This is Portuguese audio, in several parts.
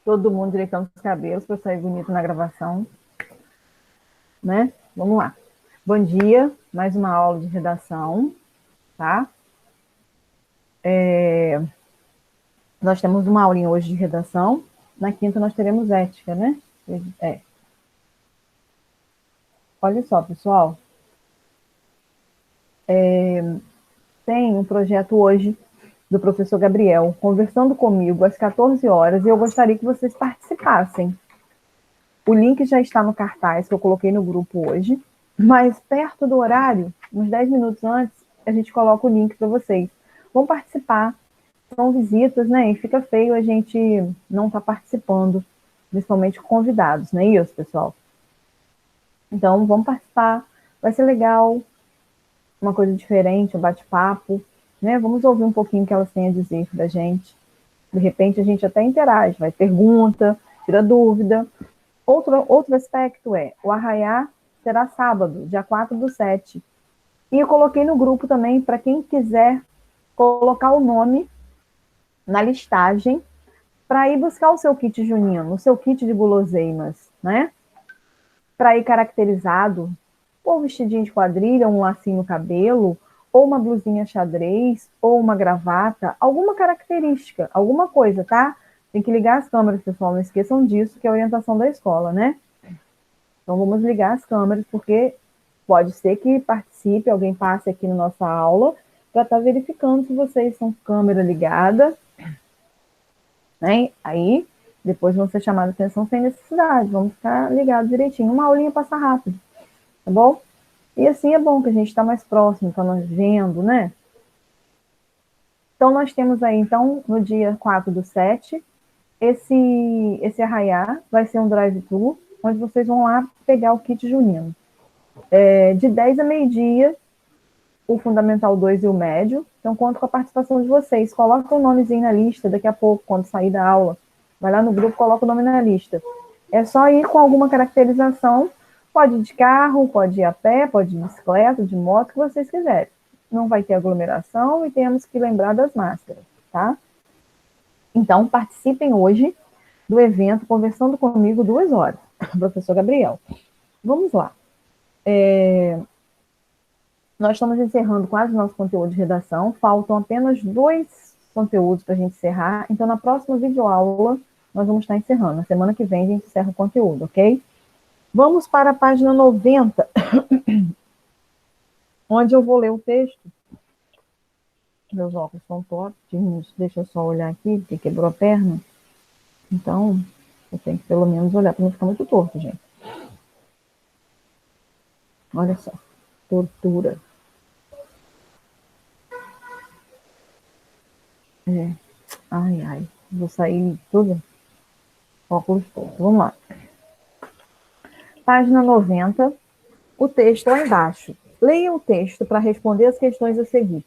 Todo mundo direitando os cabelos para sair bonito na gravação, né? Vamos lá. Bom dia, mais uma aula de redação, tá? Nós temos uma aulinha hoje de redação. Na quinta nós teremos ética, né? É. Olha só, pessoal. Tem um projeto hoje do professor Gabriel conversando comigo às 14 horas e eu gostaria que vocês participassem. O link já está no cartaz que eu coloquei no grupo hoje, mas perto do horário, uns 10 minutos antes, a gente coloca o link para vocês. Vão participar, são visitas, né? E fica feio a gente não estar participando, principalmente convidados, não é isso, pessoal? Então, vamos participar, vai ser legal, uma coisa diferente, um bate-papo, né? Vamos ouvir um pouquinho o que elas têm a dizer da gente. De repente, a gente até interage, vai pergunta, tira dúvida. Outro aspecto é, o Arraiá será sábado, dia 4/7. E eu coloquei no grupo também, para quem quiser colocar o nome na listagem, para ir buscar o seu kit junino, o seu kit de guloseimas, né? Para ir caracterizado, ou vestidinho de quadrilha, um lacinho no cabelo, ou uma blusinha xadrez, ou uma gravata, alguma característica, alguma coisa, tá? Tem que ligar as câmeras, pessoal, não esqueçam disso, que é a orientação da escola, né? Então, vamos ligar as câmeras, porque pode ser que participe, alguém passe aqui na nossa aula, para estar verificando se vocês estão com câmera ligada, né? Aí, depois vão ser chamados a atenção sem necessidade, vamos ficar ligados direitinho. Uma aulinha passa rápido, tá bom? E assim é bom que a gente está mais próximo, está nós vendo, né? Então, nós temos aí, então, no dia 4/7, esse arraiá vai ser um drive-thru, onde vocês vão lá pegar o kit junino. De 10 a meio-dia, o Fundamental 2 e o Médio. Então, conto com a participação de vocês. Coloca o nomezinho na lista daqui a pouco, quando sair da aula. Vai lá no grupo, coloca o nome na lista. É só ir com alguma caracterização. Pode ir de carro, pode ir a pé, pode ir de bicicleta, de moto, o que vocês quiserem. Não vai ter aglomeração e temos que lembrar das máscaras, tá? Então, participem hoje do evento Conversando Comigo 2 horas. Professor Gabriel. Vamos lá. Nós estamos encerrando quase o nosso conteúdo de redação. Faltam apenas 2 conteúdos para a gente encerrar. Então, na próxima videoaula, nós vamos estar encerrando. Na semana que vem, a gente encerra o conteúdo, ok? Vamos para a página 90, onde eu vou ler o texto. Meus óculos são tortos. Deixa eu só olhar aqui, porque quebrou a perna. Então, eu tenho que pelo menos olhar para não ficar muito torto, gente. Olha só. Tortura. Ai, ai. Vou sair tudo. Óculos torto. Vamos lá. Página 90. O texto lá embaixo. Leia o texto para responder as questões a seguir.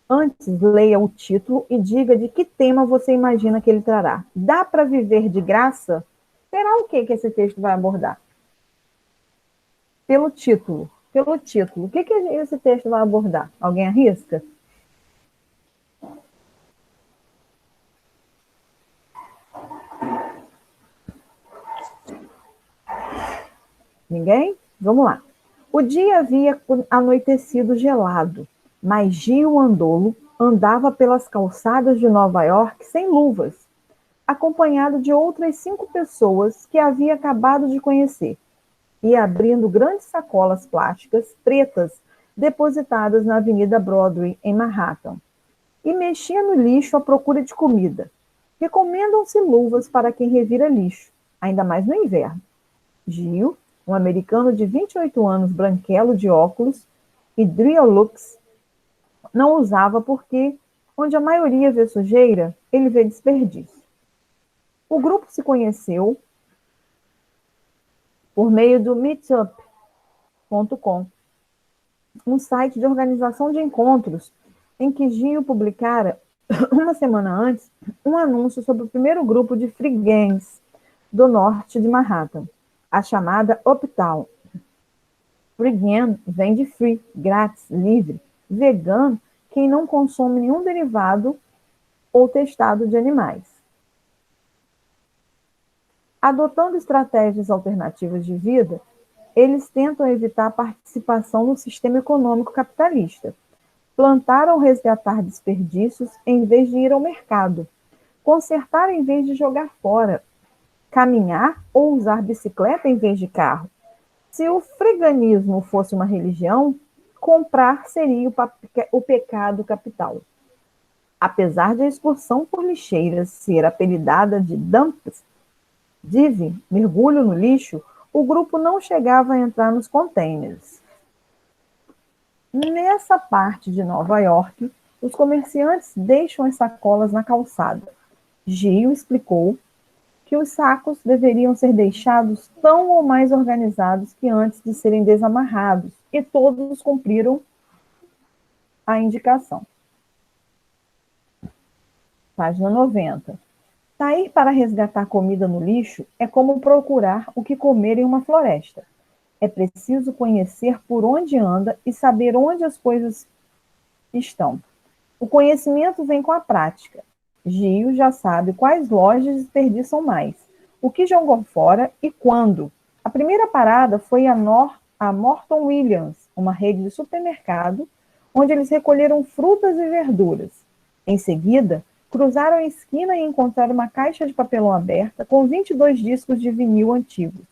Antes, leia o título e diga de que tema você imagina que ele trará. Dá para viver de graça? Será o que esse texto vai abordar? Pelo título. Pelo título. O que esse texto vai abordar? Alguém arrisca? Ninguém? Vamos lá. O dia havia anoitecido gelado, mas Gil Andolo andava pelas calçadas de Nova York sem luvas, acompanhado de outras 5 pessoas que havia acabado de conhecer, e abrindo grandes sacolas plásticas pretas depositadas na Avenida Broadway, em Manhattan, e mexia no lixo à procura de comida. Recomendam-se luvas para quem revira lixo, ainda mais no inverno. Gil, um americano de 28 anos, branquelo de óculos e Driolux, não usava porque, onde a maioria vê sujeira, ele vê desperdício. O grupo se conheceu por meio do Meetup.com, um site de organização de encontros em que Gil publicara, uma semana antes, um anúncio sobre o primeiro grupo de free games do norte de Manhattan, a chamada Uptown. Free game vem de free, grátis, livre. Vegan, quem não consome nenhum derivado ou testado de animais. Adotando estratégias alternativas de vida, eles tentam evitar a participação no sistema econômico capitalista. Plantar ou resgatar desperdícios em vez de ir ao mercado. Consertar em vez de jogar fora. Caminhar ou usar bicicleta em vez de carro. Se o freganismo fosse uma religião, comprar seria o pecado capital. Apesar de a excursão por lixeiras ser apelidada de dumps, mergulho no lixo, o grupo não chegava a entrar nos containers. Nessa parte de Nova York, os comerciantes deixam as sacolas na calçada. Gil explicou que os sacos deveriam ser deixados tão ou mais organizados que antes de serem desamarrados, e todos cumpriram a indicação. Página 90. Sair para resgatar comida no lixo é como procurar o que comer em uma floresta. É preciso conhecer por onde anda e saber onde as coisas estão. O conhecimento vem com a prática. Gil já sabe quais lojas desperdiçam mais, o que jogou fora e quando. A primeira parada foi a Morton Williams, uma rede de supermercado, onde eles recolheram frutas e verduras. Em seguida, cruzaram a esquina e encontraram uma caixa de papelão aberta com 22 discos de vinil antigos.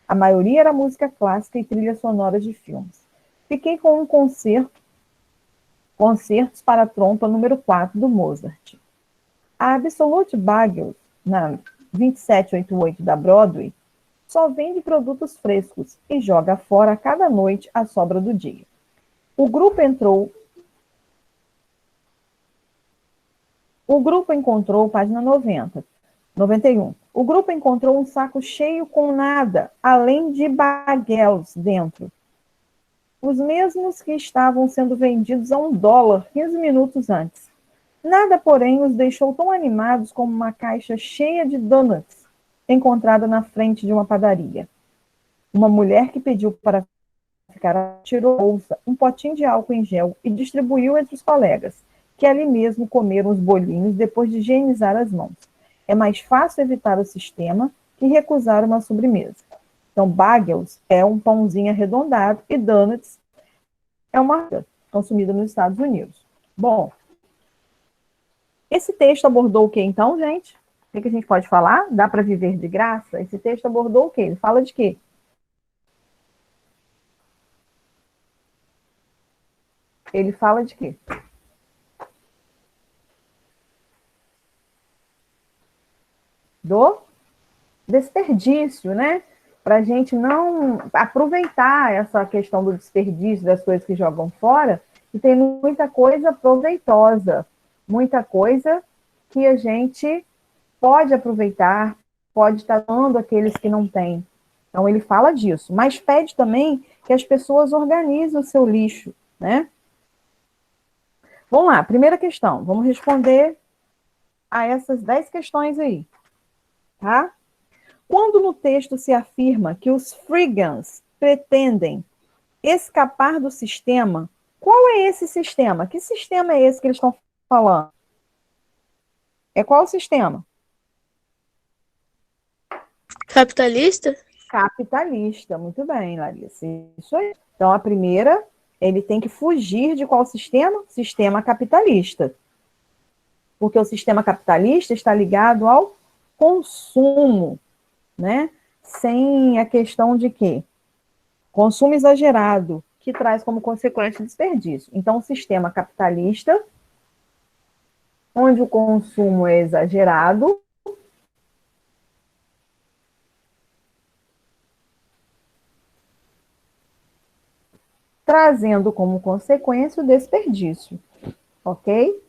A maioria era música clássica e trilhas sonoras de filmes. Fiquei com um Concertos para trompa número 4 do Mozart. A Absolute Bagels, na 2788 da Broadway, só vende produtos frescos e joga fora a cada noite a sobra do dia. O grupo encontrou, página 91. O grupo encontrou um saco cheio com nada, além de bagels dentro. Os mesmos que estavam sendo vendidos a $1 15 minutos antes. Nada, porém, os deixou tão animados como uma caixa cheia de donuts, encontrada na frente de uma padaria. Uma mulher que pediu para ficar tirou a bolsa, um potinho de álcool em gel e distribuiu entre os colegas, que ali mesmo comeram os bolinhos depois de higienizar as mãos. É mais fácil evitar o sistema que recusar uma sobremesa. Então, bagels é um pãozinho arredondado e donuts é uma consumida nos Estados Unidos. Bom, esse texto abordou o que então, gente? O que a gente pode falar? Dá para viver de graça? Esse texto abordou o quê? Ele fala de quê? Ele fala de quê? Do desperdício, né? Para a gente não aproveitar essa questão do desperdício das coisas que jogam fora, e tem muita coisa proveitosa, muita coisa que a gente pode aproveitar, pode estar dando àqueles que não têm. Então, ele fala disso, mas pede também que as pessoas organizem o seu lixo, né? Vamos lá, primeira questão, vamos responder a essas 10 questões aí, tá? Quando no texto se afirma que os Frigans pretendem escapar do sistema, qual é esse sistema? Que sistema é esse que eles estão falando? É qual o sistema? Capitalista? Capitalista, muito bem, Larissa. Isso aí. Então, a primeira, ele tem que fugir de qual sistema? Sistema capitalista. Porque o sistema capitalista está ligado ao consumo, né? Sem a questão de quê? Consumo exagerado, que traz como consequência desperdício. Então, o sistema capitalista, onde o consumo é exagerado, trazendo como consequência o desperdício, ok?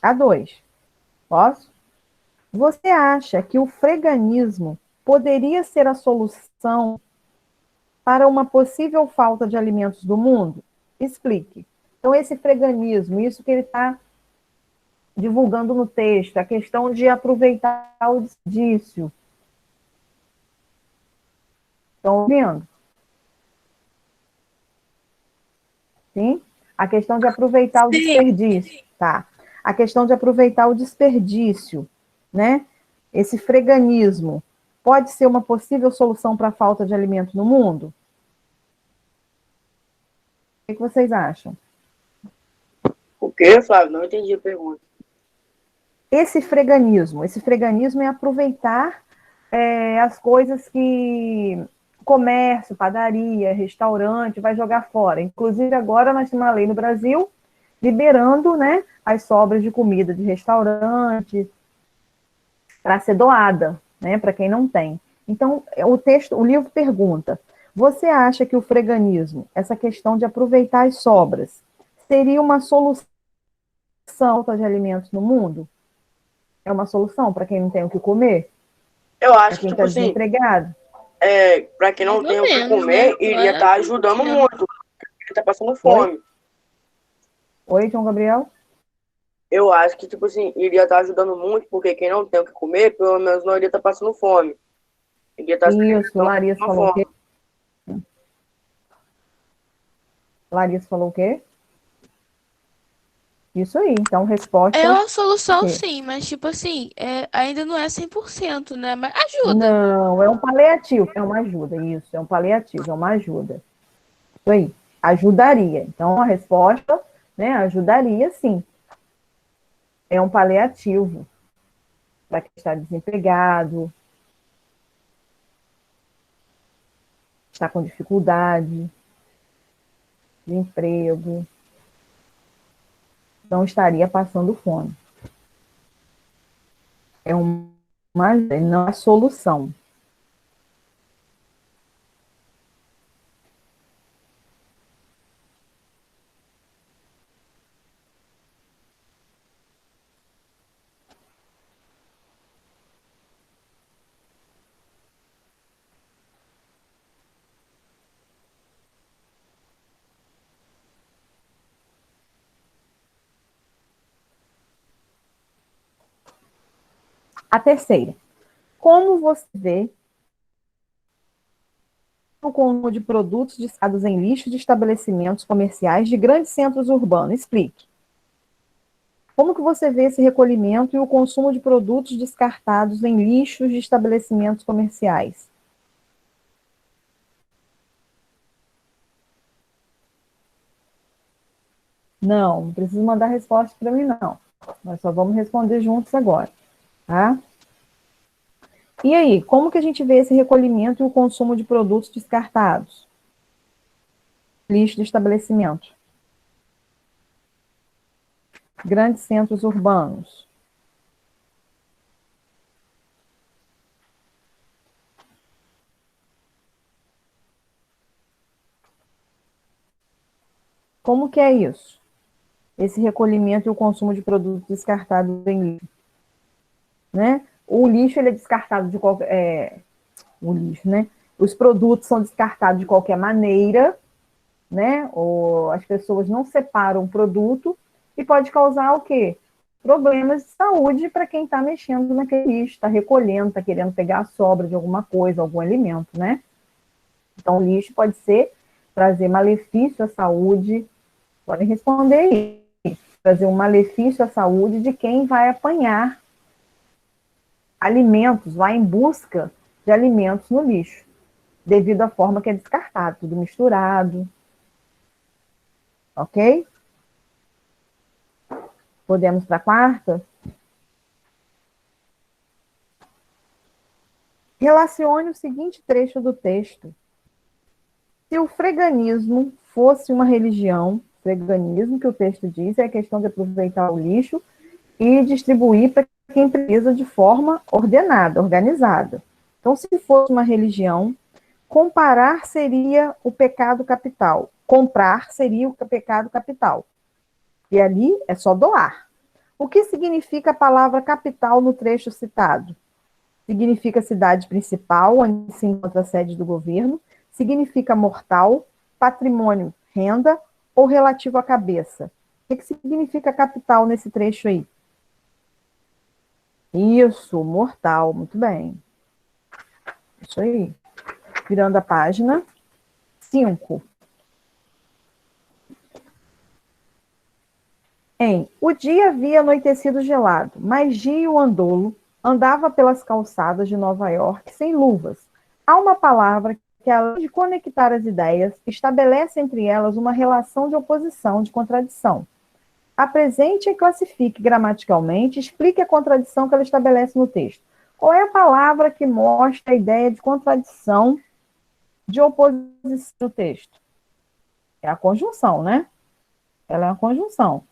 A 2. Posso? Você acha que o freganismo poderia ser a solução para uma possível falta de alimentos do mundo? Explique. Então, esse freganismo, isso que ele está divulgando no texto, a questão de aproveitar o desperdício. Estão ouvindo? Sim? A questão de aproveitar o Sim. desperdício, tá? A questão de aproveitar o desperdício, né? Esse freganismo pode ser uma possível solução para a falta de alimento no mundo? O que vocês acham? O quê, Flávio? Não entendi a pergunta. Esse freganismo é aproveitar as coisas que comércio, padaria, restaurante vai jogar fora. Inclusive, agora nós temos uma lei no Brasil liberando, né, as sobras de comida de restaurante para ser doada, né, para quem não tem. Então, o livro pergunta: você acha que o freganismo, essa questão de aproveitar as sobras, seria uma solução de alimentos no mundo? É uma solução para quem não tem o que comer? Eu Para acho que, quem tipo está assim, desempregado? para quem não Mais tem ou o que menos, né? comer, iria estar ajudando muito. Ele tá passando Oi? fome. Oi, João Gabriel? Eu acho que, tipo assim, iria estar ajudando muito, porque quem não tem o que comer, pelo menos não iria estar passando fome. Iria estar se Isso, alimentando de Larissa uma falou o quê? forma. Larissa falou o quê? Isso aí, então É resposta uma solução, quê? sim, mas tipo assim, ainda não é 100%, né? Mas ajuda. Não, é um paliativo, é uma ajuda, isso, é um paliativo, é uma ajuda. Isso aí, ajudaria. Então a resposta, né, ajudaria sim. É um paliativo para quem está desempregado, está com dificuldade de emprego, não estaria passando fome. É uma, não é solução. A terceira, como você vê o consumo de produtos descartados em lixo de estabelecimentos comerciais de grandes centros urbanos? Explique. Como que você vê esse recolhimento e o consumo de produtos descartados em lixos de estabelecimentos comerciais? Não precisa mandar resposta para mim, não. Nós só vamos responder juntos agora, tá? E aí, como que a gente vê esse recolhimento e o consumo de produtos descartados? Lixo de estabelecimento. Grandes centros urbanos. Como que é isso? Esse recolhimento e o consumo de produtos descartados em lixo, né? O lixo ele é descartado de qualquer, o lixo, né? Os produtos são descartados de qualquer maneira, né? Ou as pessoas não separam o produto e pode causar o quê? Problemas de saúde para quem está mexendo naquele lixo, está recolhendo, está querendo pegar a sobra de alguma coisa, algum alimento, né? Então, o lixo pode trazer malefício à saúde, podem responder isso, trazer um malefício à saúde de quem vai apanhar alimentos, vai em busca de alimentos no lixo, devido à forma que é descartado, tudo misturado, ok? Podemos para a quarta? Relacione o seguinte trecho do texto. Se o freganismo fosse uma religião, freganismo que o texto diz é a questão de aproveitar o lixo e distribuir para quem precisa de forma ordenada, organizada. Então, se fosse uma religião, comparar seria o pecado capital. Comprar seria o pecado capital. E ali é só doar. O que significa a palavra capital no trecho citado? Significa cidade principal, onde se encontra a sede do governo. Significa mortal, patrimônio, renda ou relativo à cabeça. O que significa capital nesse trecho aí? Isso, mortal, muito bem. Isso aí. Virando a página. 5. O dia havia anoitecido gelado, mas Gio Andolo andava pelas calçadas de Nova York sem luvas. Há uma palavra que, além de conectar as ideias, estabelece entre elas uma relação de oposição, de contradição. Apresente e classifique gramaticalmente, explique a contradição que ela estabelece no texto. Qual é a palavra que mostra a ideia de contradição, de oposição no texto? É a conjunção, né? Ela é uma conjunção.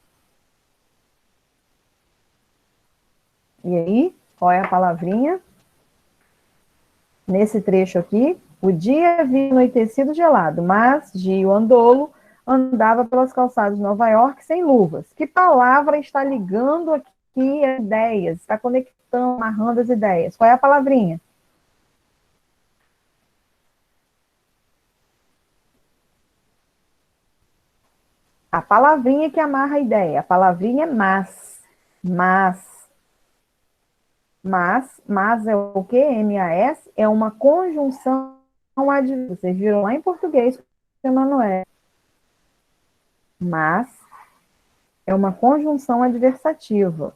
E aí, qual é a palavrinha? Nesse trecho aqui, o dia havia anoitecido gelado, mas Gio Andolo andava pelas calçadas de Nova York sem luvas. Que palavra está ligando aqui as ideias? Está conectando, amarrando as ideias. Qual é a palavrinha? A palavrinha que amarra a ideia. A palavrinha é mas. Mas é o quê? M-A-S é uma conjunção adversativa. Vocês viram lá em português, Emanuel. Mas é uma conjunção adversativa.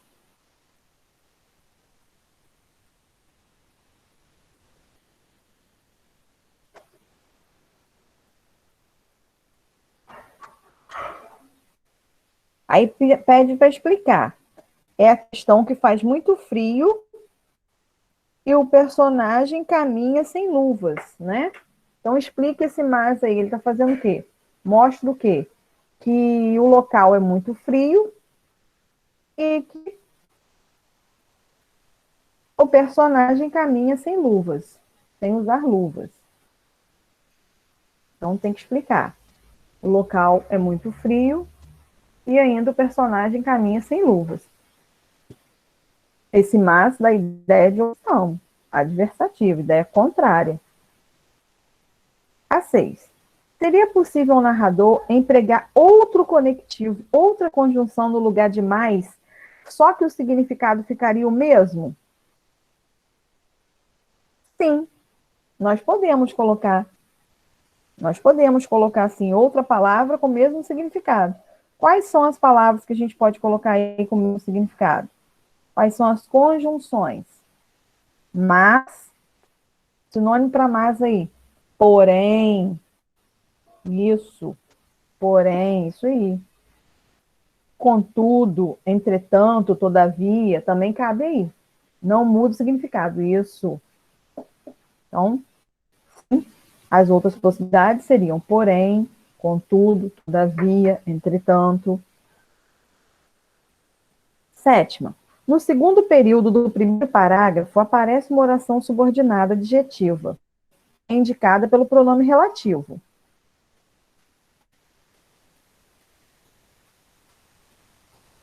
Aí pede para explicar. É a questão que faz muito frio e o personagem caminha sem luvas, né? Então explica esse mas aí. Ele está fazendo o quê? Mostra o quê? Que o local é muito frio e que o personagem caminha sem luvas, sem usar luvas. Então tem que explicar. O local é muito frio e ainda o personagem caminha sem luvas. Esse mas da ideia de opção, adversativa, ideia contrária. A 6. Seria possível o narrador empregar outro conectivo, outra conjunção no lugar de mais, só que o significado ficaria o mesmo? Sim, nós podemos colocar. Nós podemos colocar, assim, outra palavra com o mesmo significado. Quais são as palavras que a gente pode colocar aí com o mesmo significado? Quais são as conjunções? Mas, sinônimo para mas aí. Porém, isso. Porém, isso aí. Contudo, entretanto, todavia, também cabe aí. Não muda o significado, isso. Então, as outras possibilidades seriam porém, contudo, todavia, entretanto. 7ª. No segundo período do primeiro parágrafo, aparece uma oração subordinada adjetiva, indicada pelo pronome relativo.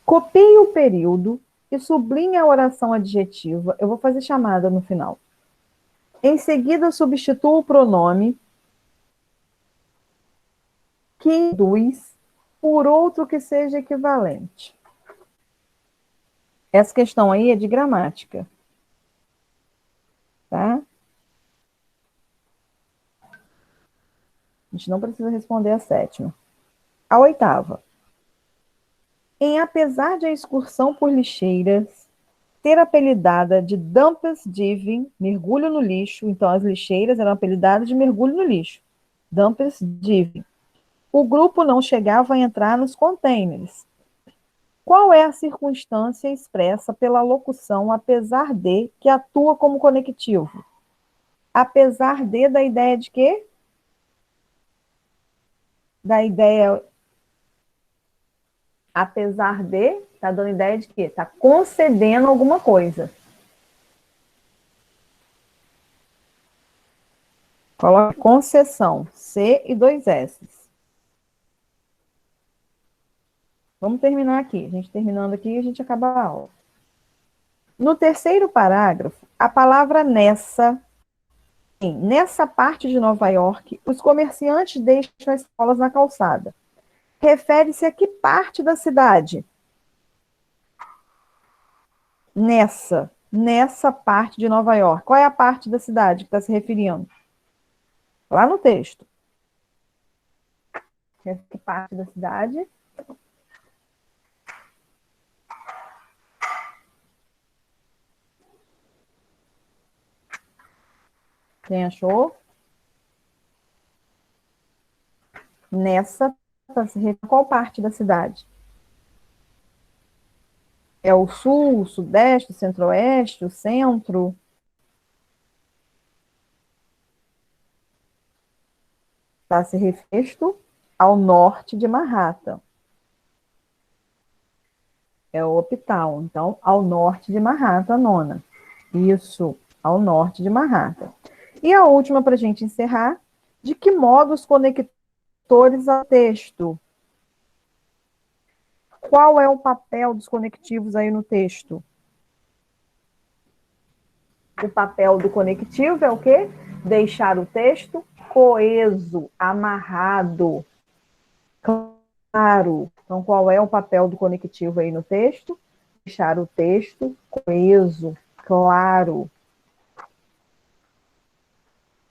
Copie o período e sublinhe a oração adjetiva. Eu vou fazer chamada no final. Em seguida, substitua o pronome que induz por outro que seja equivalente. Essa questão aí é de gramática. Tá? A gente não precisa responder a 7ª. A 8ª. Apesar de a excursão por lixeiras ter apelidada de Dumpes Diving, mergulho no lixo, então as lixeiras eram apelidadas de mergulho no lixo. Dumpes Diving. O grupo não chegava a entrar nos containers. Qual é a circunstância expressa pela locução apesar de, que atua como conectivo? Apesar de, da ideia de quê? Da ideia... Apesar de, está dando ideia de quê? Está concedendo alguma coisa. Coloque concessão, C e 2 S. Vamos terminar aqui. A gente terminando aqui, a gente acaba a aula. No terceiro parágrafo, a palavra nessa parte de Nova York, os comerciantes deixam as escolas na calçada. Refere-se a que parte da cidade? Nessa. nessa parte de Nova York. Qual é a parte da cidade que está se referindo? Lá no texto. Essa parte da cidade. Quem achou? Nessa, qual parte da cidade? É o sul, o sudeste, o centro-oeste, o centro? Está se referindo ao norte de Manhattan. É o Uptown. Então, ao norte de Manhattan, nona. Isso, ao norte de Manhattan. E a última, para a gente encerrar, de que modo os conectores ao texto? Qual é o papel dos conectivos aí no texto? O papel do conectivo é o quê? Deixar o texto coeso, amarrado, claro. Então, qual é o papel do conectivo aí no texto? Deixar o texto coeso, claro.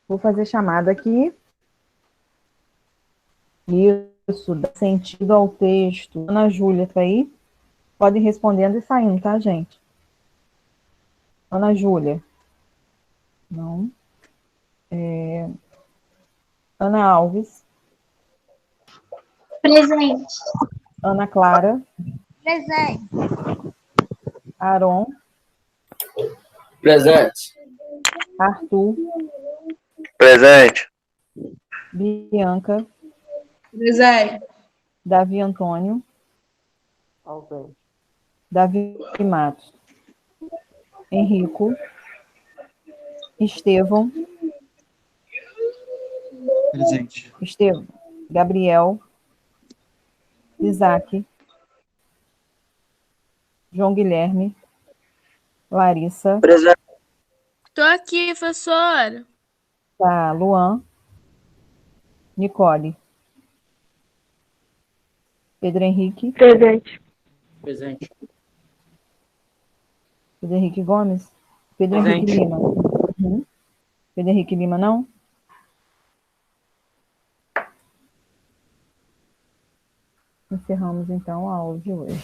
Vou fazer chamada aqui. Isso, dá sentido ao texto. Ana Júlia, tá aí? Podem ir respondendo e saindo, tá, gente? Ana Júlia. Não. Ana Alves. Presente. Ana Clara. Presente. Aron. Presente. Arthur. Presente. Bianca. Presente. Davi Antônio. Davi Matos. Henrico. Estevão. Presente. Estevão. Gabriel. Isaac. João Guilherme. Larissa. Presente. Tô aqui, professora. Tá, Luan. Nicole. Pedro Henrique. Presente. Presente. Pedro Henrique Gomes. Pedro Presente. Henrique Lima. Uhum. Pedro Henrique Lima, não? Encerramos, então, a aula de hoje.